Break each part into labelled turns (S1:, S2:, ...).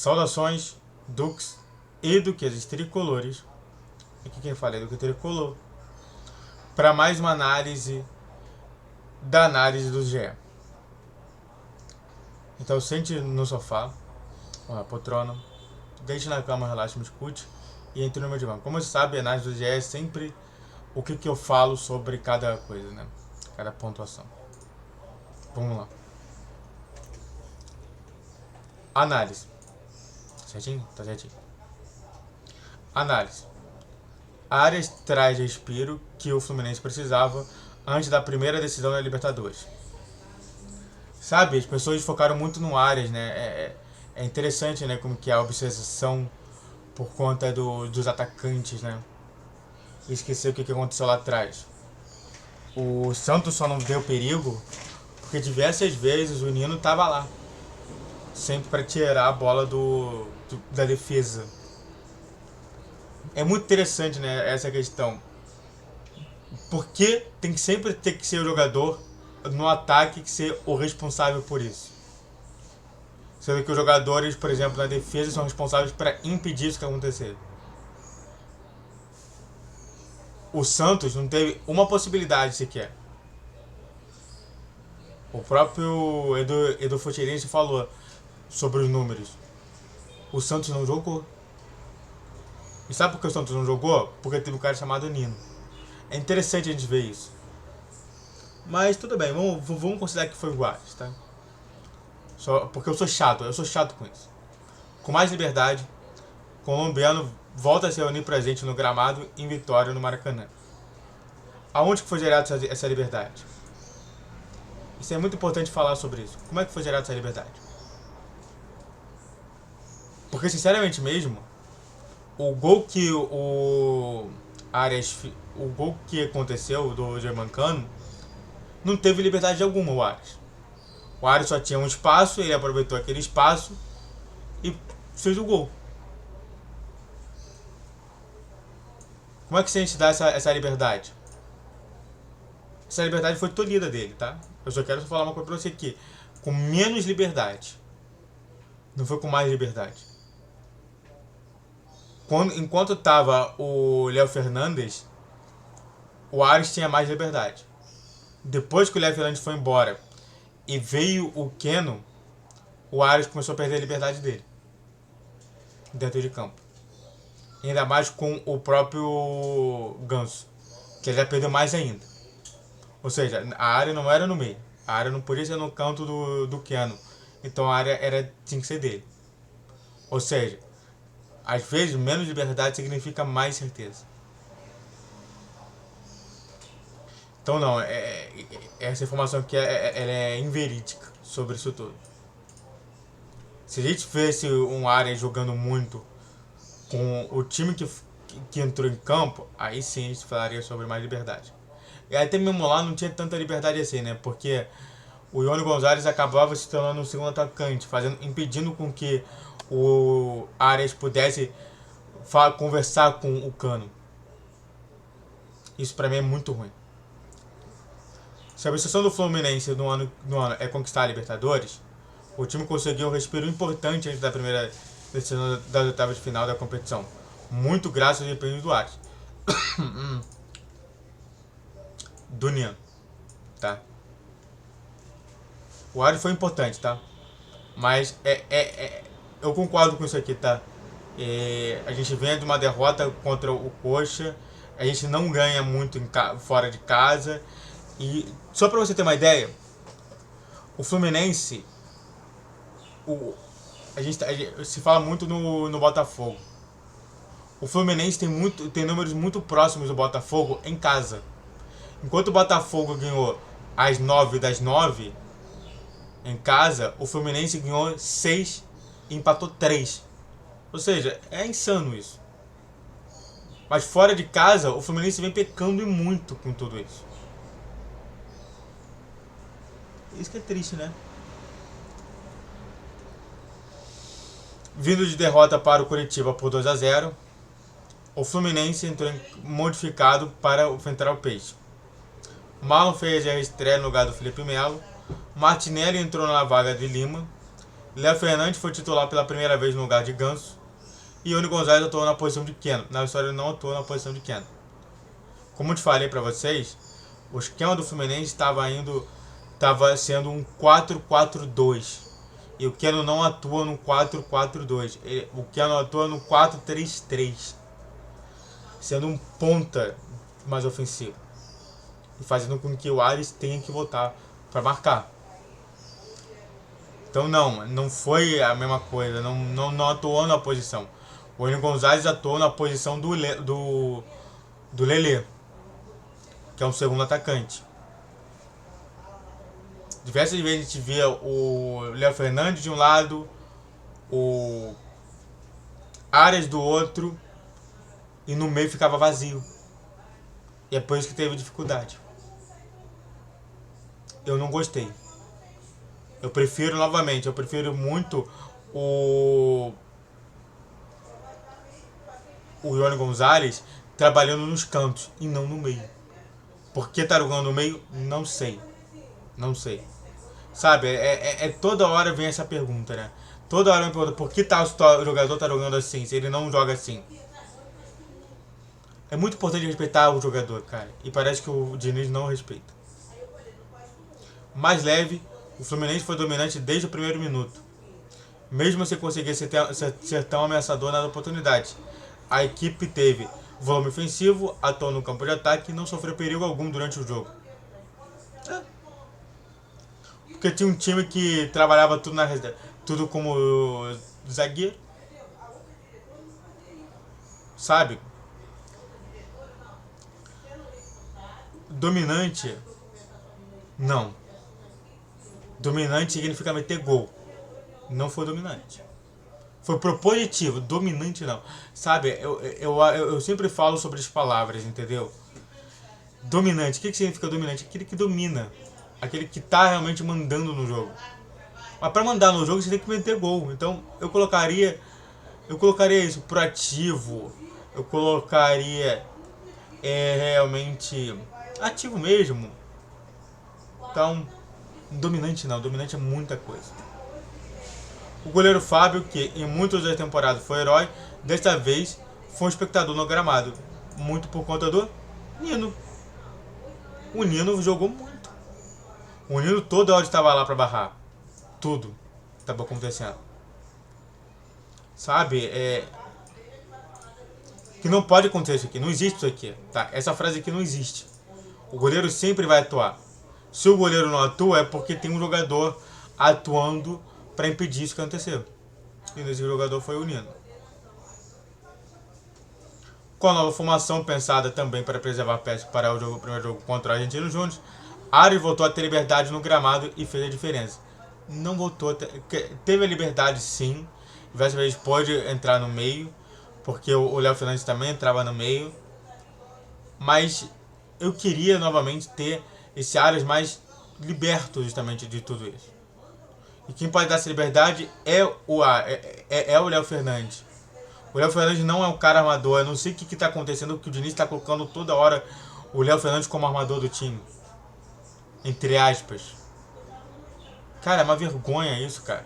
S1: Saudações, Dux e Duquesas Tricolores. Aqui quem fala é Duque Tricolor. Para mais uma análise da análise do GE. Então sente no sofá, ou na poltrona, deite na cama, relaxe, me escute e entre no meu divã. Como você sabe, a análise do GE é sempre o que eu falo sobre cada coisa, né? Cada pontuação. Vamos lá. Análise. Certinho? Tá certinho. Análise. Arias traz respiro que o Fluminense precisava antes da primeira decisão da Libertadores. Sabe, as pessoas focaram muito no Arias, né? É interessante, né, como que a obsessão por conta dos atacantes, né? E esquecer o que aconteceu lá atrás. O Santos só não deu perigo porque diversas vezes o Nino tava lá, sempre para tirar a bola da defesa. É muito interessante, né, essa questão. Porque tem que sempre ter que ser o jogador no ataque que ser o responsável por isso. Sendo que os jogadores, por exemplo, na defesa são responsáveis para impedir isso que acontecer. O Santos não teve uma possibilidade sequer. O próprio Edu Futirense falou sobre os números. O Santos não jogou. E sabe por que o Santos não jogou? Porque teve um cara chamado Nino. É interessante a gente ver isso. Mas tudo bem, vamos considerar que foi o Guares, tá? Porque eu sou chato com isso. Com mais liberdade, o colombiano volta a ser onipresente no gramado em Vitória, no Maracanã. Aonde que foi gerada essa liberdade? Isso é muito importante falar sobre isso. Como é que foi gerada essa liberdade? Porque, sinceramente mesmo, o gol que o gol que aconteceu do Germancano não teve liberdade alguma, o Arias. O Arias só tinha um espaço, ele aproveitou aquele espaço e fez o gol. Como é que a gente dá essa liberdade? Essa liberdade foi tolhida dele, tá? Eu só quero falar uma coisa pra você aqui. Com menos liberdade. Não foi com mais liberdade. Enquanto tava o Léo Fernandes, o Arias tinha mais liberdade. Depois que o Léo Fernandes foi embora e veio o Keno, o Arias começou a perder a liberdade dele dentro de campo. E ainda mais com o próprio Ganso, que ele já perdeu mais ainda. Ou seja, a área não era no meio, a área não podia ser no canto do Keno, então a área tinha que ser dele. Ou seja, às vezes menos liberdade significa mais certeza. Então não, essa informação aqui ela é inverídica sobre isso tudo. Se a gente visse um área jogando muito com o time que entrou em campo, aí sim a gente falaria sobre mais liberdade. E até mesmo lá não tinha tanta liberdade assim, né? Porque o Ione Gonzalez acabava se tornando um segundo atacante, impedindo com que o Arias pudesse conversar com o Cano. Isso pra mim é muito ruim. Se a obsessão do Fluminense no ano é conquistar a Libertadores, o time conseguiu um respiro importante antes da primeira decisão das oitavas de final da competição. Muito graças ao desempenho do Arias. Do Nian, tá? O Arias foi importante, tá? Mas eu concordo com isso aqui, tá? A gente vem de uma derrota contra o Coxa, a gente não ganha muito fora de casa. E só pra você ter uma ideia, o Fluminense, a gente se fala muito no Botafogo. O Fluminense tem números muito próximos do Botafogo em casa. Enquanto o Botafogo ganhou as 9 das 9 em casa, o Fluminense ganhou 6 e empatou 3. Ou seja, é insano isso. Mas fora de casa, o Fluminense vem pecando e muito com tudo isso. Isso que é triste, né? Vindo de derrota para o Curitiba por 2-0, o Fluminense entrou modificado para enfrentar o Peixe. Marlon fez a estreia no lugar do Felipe Melo. Martinelli entrou na vaga de Lima. Léo Fernandes foi titular pela primeira vez no lugar de Ganso. E Ione Gonzalez atuou na posição de Keno. Na história ele não atuou na posição de Keno. Como eu te falei para vocês, o esquema do Fluminense estava sendo um 4-4-2. E o Keno não atua no 4-4-2. O Keno atua no 4-3-3. Sendo um ponta mais ofensivo. E fazendo com que o Ares tenha que voltar para marcar. Então não foi a mesma coisa. Não atuou na posição. O Ione Gonzalez atuou na posição do Lelê, que é um segundo atacante. Diversas vezes a gente via o Léo Fernandes de um lado, o Arias do outro, e no meio ficava vazio. E é por isso que teve dificuldade. Eu não gostei. Eu prefiro muito o Ione Gonzalez trabalhando nos cantos e não no meio. Por que tá jogando no meio? Não sei. Sabe, toda hora vem essa pergunta, né? Toda hora me pergunta por que o jogador tá jogando assim, se ele não joga assim. É muito importante respeitar o jogador, cara. E parece que o Diniz não respeita. Mais leve, o Fluminense foi dominante desde o primeiro minuto. Mesmo sem conseguir ser tão ameaçador nas oportunidades. A equipe teve volume ofensivo, atuou no campo de ataque e não sofreu perigo algum durante o jogo. Porque tinha um time que trabalhava tudo como zagueiro. Sabe? Dominante. Não. Dominante significa meter gol. Não foi dominante. Foi propositivo, dominante não. Sabe, eu sempre falo sobre as palavras, entendeu? Dominante, o que significa dominante? Aquele que domina. Aquele que tá realmente mandando no jogo. Mas pra mandar no jogo você tem que meter gol. Então eu colocaria isso, proativo. Eu colocaria realmente ativo mesmo. Então, dominante não, dominante é muita coisa. O goleiro Fábio, que em muitas das temporadas foi herói, desta vez foi um espectador no gramado. Muito por conta do Nino. O Nino jogou muito. O Nino toda hora estava lá para barrar. Tudo estava acontecendo. Sabe? Que não pode acontecer isso aqui. Não existe isso aqui. Tá? Essa frase aqui não existe. O goleiro sempre vai atuar. Se o goleiro não atua é porque tem um jogador atuando para impedir isso que aconteceu. E esse jogador foi o Nino. Com a nova formação pensada também para preservar peças para o primeiro jogo contra o Argentino Júnior, Ares voltou a ter liberdade no gramado e fez a diferença. Não voltou, teve a liberdade sim, diversas vezes pode entrar no meio, porque o Léo Fernandes também entrava no meio, mas eu queria novamente ter esse Ares mais liberto justamente de tudo isso. E quem pode dar essa liberdade é o Léo Fernandes. O Léo Fernandes não é um cara armador. Eu não sei o que está acontecendo, que o Diniz está colocando toda hora o Léo Fernandes como armador do time. Entre aspas. Cara, é uma vergonha isso, cara.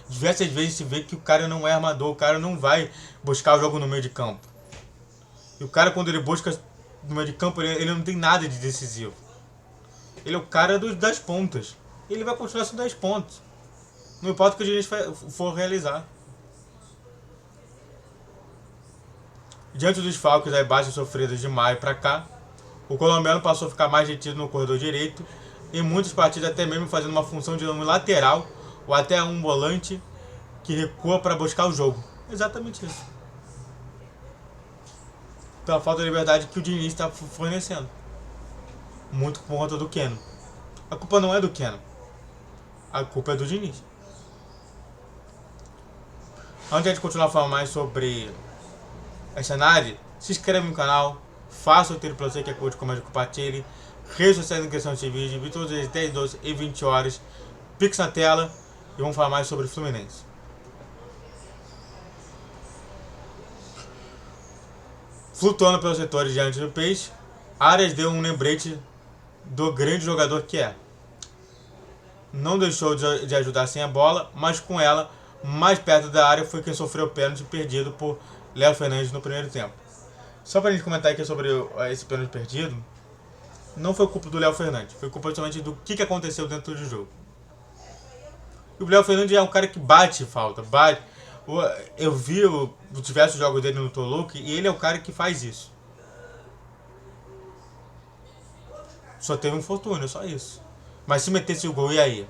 S1: Diversas vezes se vê que o cara não é armador. O cara não vai buscar o jogo no meio de campo. E o cara, quando ele busca no meio de campo, ele não tem nada de decisivo. Ele é o cara das pontas. Ele vai continuar sendo 10 pontos. Não importa o que o Diniz for realizar. Diante dos falcos e baixas sofridas de maio para cá, o colombiano passou a ficar mais retido no corredor direito, em muitas partidas até mesmo fazendo uma função de um lateral ou até um volante que recua para buscar o jogo. Exatamente isso. Pela falta de liberdade que o Diniz está fornecendo. Muito por conta do Keno. A culpa não é do Keno. A culpa é do Diniz. Antes de continuar falando mais sobre essa análise, se inscreve no canal, faça o tiro para você que é curte, comente, compartilhe, redes sociais na descrição desse vídeo, vi todos os 10, 12 e 20 horas, Pix na tela e vamos falar mais sobre o Fluminense. Flutuando pelos setores diante do Peixe, Arias deu um lembrete do grande jogador que é. não deixou de ajudar sem a bola, mas com ela mais perto da área foi quem sofreu o pênalti perdido por Léo Fernandes no primeiro tempo. Só pra gente comentar aqui sobre esse pênalti perdido, não foi culpa do Léo Fernandes, foi culpa somente do que aconteceu dentro do jogo. E o Léo Fernandes é um cara que bate falta, bate. Eu vi diversos jogos dele no Toluca e ele é o cara que faz isso. Só teve um infortúnio, só isso. Mas se metesse o gol, e aí?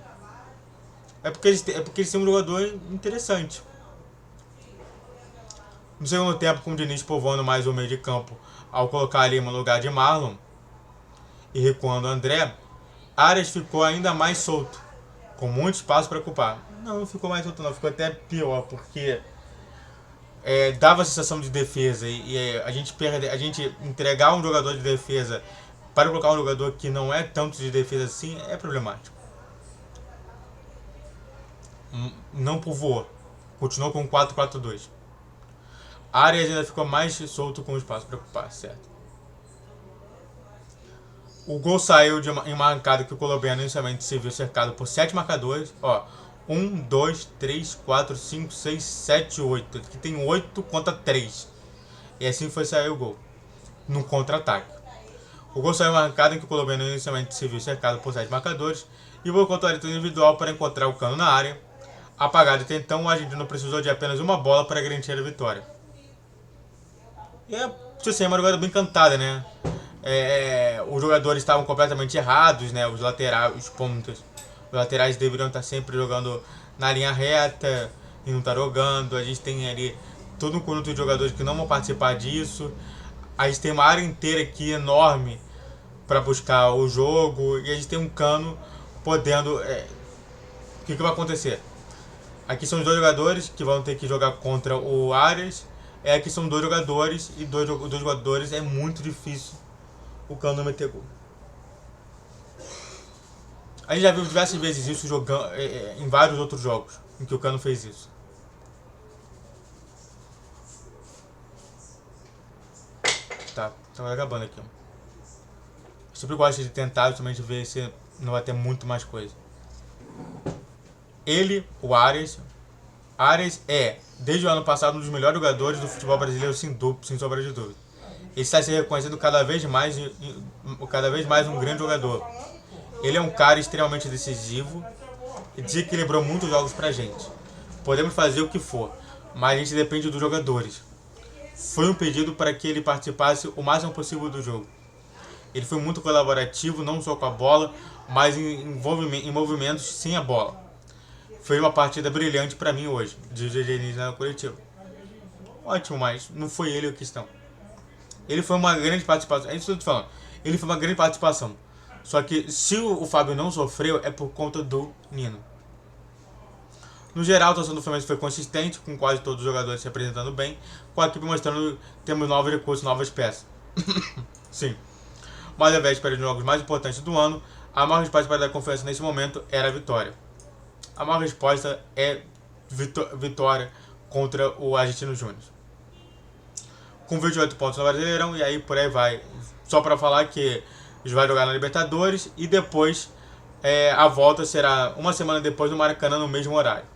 S1: É porque eles têm um jogador interessante. No segundo tempo, com o Diniz povoando mais o meio de campo, ao colocar ali no lugar de Marlon e recuando o André, Arias ficou ainda mais solto, com muito espaço para ocupar. Não ficou mais solto não, ficou até pior, porque dava a sensação de defesa e a gente entregar um jogador de defesa para colocar um jogador que não é tanto de defesa assim é problemático. Não povoou, continuou com 4-4-2. Arias ainda ficou mais solto com o espaço para ocupar, certo? O gol saiu em uma arrancada que o colombiano inicialmente se viu cercado por 7 marcadores. 1, 2, 3, 4, 5, 6, 7, 8. Aqui tem 8 contra 3. E assim foi sair o gol. No contra-ataque. O gol saiu em uma arrancada em que o colombiano inicialmente se viu cercado por 7 marcadores. E boicotou a atitude individual para encontrar o Cano na área. Apagado até então, o argentino precisou de apenas uma bola para garantir a vitória. E é uma jogada bem cantada, né? Os jogadores estavam completamente errados, né? Os laterais, os pontas. Os laterais deveriam estar sempre jogando na linha reta e não estar jogando. A gente tem ali todo um conjunto de jogadores que não vão participar disso. A gente tem uma área inteira aqui enorme para buscar o jogo. E a gente tem um Cano podendo... O que vai acontecer? Aqui são os dois jogadores que vão ter que jogar contra o Arias. Aqui são dois jogadores e dois jogadores é muito difícil o Cano meter gol. A gente já viu diversas vezes isso jogando em vários outros jogos em que o Cano fez isso. Tá acabando aqui. Eu sempre gosto de tentar justamente ver se não vai ter muito mais coisa. Ele, o Arias desde o ano passado, um dos melhores jogadores do futebol brasileiro, sem sombra de dúvida. Ele está se reconhecendo cada vez mais um grande jogador. Ele é um cara extremamente decisivo e desequilibrou muitos jogos pra gente. Podemos fazer o que for, mas a gente depende dos jogadores. Foi um pedido para que ele participasse o máximo possível do jogo. Ele foi muito colaborativo, não só com a bola, mas em movimentos sem a bola. Foi uma partida brilhante para mim hoje, de Diniz na coletiva. Ótimo, mas não foi ele a questão. Ele foi uma grande participação. É isso que eu tô falando. Ele foi uma grande participação. Só que se o Fábio não sofreu, é por conta do Nino. No geral, a atuação do Fluminense foi consistente, com quase todos os jogadores se apresentando bem, com a equipe mostrando que temos novos recursos, novas peças. Sim. Mas ao invés de jogos mais importantes do ano, a maior resposta para dar confiança nesse momento era a vitória. A maior resposta é vitória contra o Argentino Júnior. Com 28 pontos no Brasileirão, e aí por aí vai. Só para falar que eles vão jogar na Libertadores e depois a volta será uma semana depois no Maracanã, no mesmo horário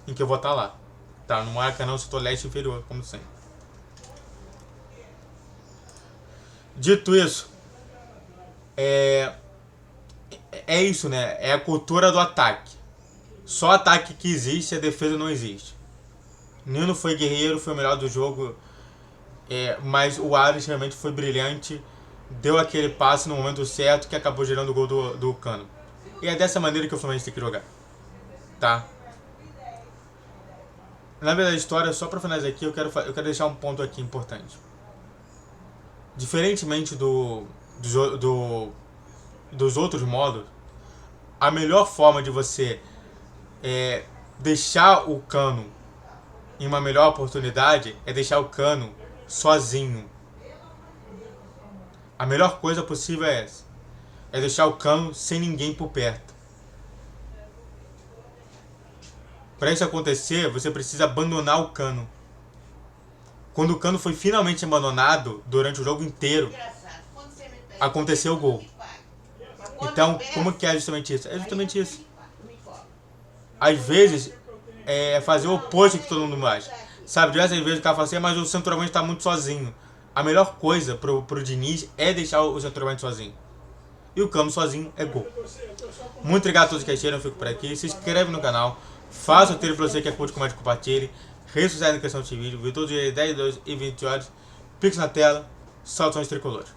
S1: em que eu vou estar lá. Tá, no Maracanã, setor leste inferior, como sempre. Dito isso, é isso, né? É a cultura do ataque. Só ataque que existe, a defesa não existe. Nino foi guerreiro, foi o melhor do jogo, mas o Arias realmente foi brilhante, deu aquele passe no momento certo que acabou gerando o gol do Cano. E é dessa maneira que o Fluminense tem que jogar, tá? Na verdade, a história, só para finalizar aqui, eu quero deixar um ponto aqui importante. Diferentemente dos outros modos, a melhor forma de você deixar o Cano em uma melhor oportunidade é deixar o Cano sozinho. A melhor coisa possível é essa. É deixar o Cano sem ninguém por perto. Para isso acontecer, você precisa abandonar o Cano. Quando o Cano foi finalmente abandonado, durante o jogo inteiro, aconteceu o gol. Então, como que é justamente isso? É justamente isso. às vezes, fazer o oposto que todo mundo faz. Sabe, diversas vezes o cara fala assim, mas o centroavante tá muito sozinho. A melhor coisa pro Diniz é deixar o centroavante sozinho. E o Campos sozinho é gol. Muito obrigado a todos que assistiram, eu fico por aqui. Se inscreve no canal, faça o trilho pra você que é curte, comente, compartilhe. Redes sociais na questão desse vídeo, todos os dias 10, 12 e 20 horas. Pix na tela, saudações tricolores.